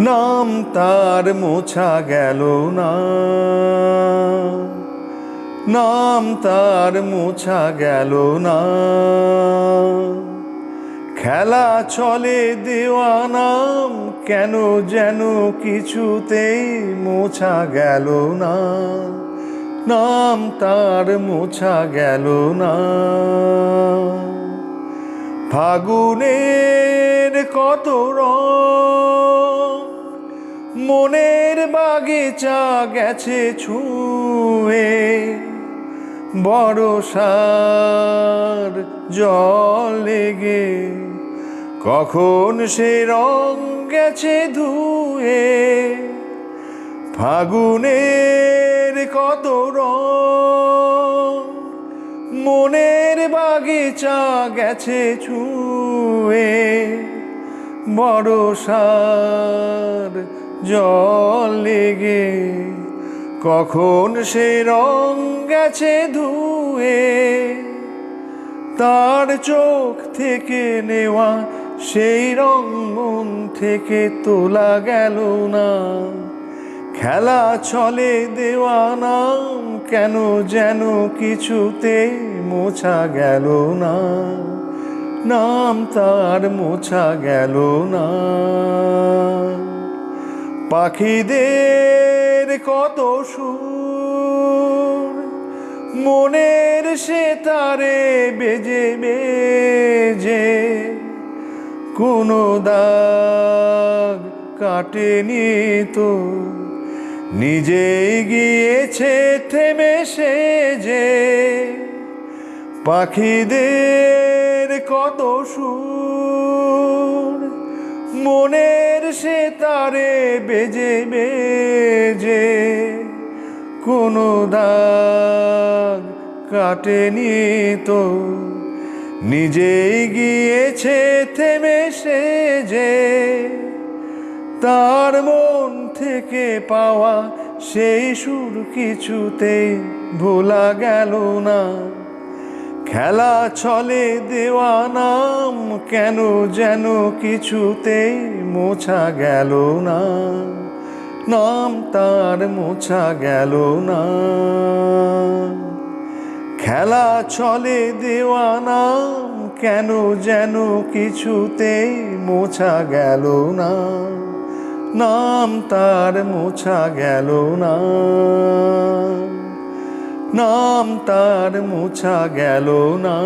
নাম তার মোছা গেল না, নাম তার মোছা গেল না। খেলা চলে দেওয়া নাম কেন যেন কিছুতেই মোছা গেল না, নাম তার মোছা গেল না। ফাগুনের কত রং মনের বাগিচা গেছে ছুঁয়ে, বর্ষার জল লেগে কখন সে রং গেছে ধুয়ে। ফাগুনের কত রং মনের বাগিচা গেছে ছুঁয়ে, বর্ষার জল লেগে কখন সে রং গেছে ধুয়ে। তার চোখ থেকে নেওয়া সেই রং মন থেকে তোলা গেল না। খেলা চলে দেওয়া নাম কেন যেন কিছুতে মোছা গেল না, নাম তার মোছা গেল না। পাখিদের কত সুর মনের সে তারে বেজে বেজে, কোনো দাগ কাটেনি তো, নিজেই গিয়েছে থেমে সে যে। পাখিদের কত সুর মনের সে তারে বেজে বেজে, কোনো দাগ কাটেনি তো, নিজেই গিয়েছে থেমে সে যে। তার মন থেকে পাওয়া সেই সুর কিছুতেই ভোলা গেল না। খেলা চলে দেওয়া নাম কেন যেন কিছুতেই মোছা গেল না, নাম তার মোছা গেল না। খেলা চলে দেওয়া নাম কেন যেন কিছুতেই মোছা গেল না, নাম তার মোছা গেল না, নাম তার মোছা গেল না।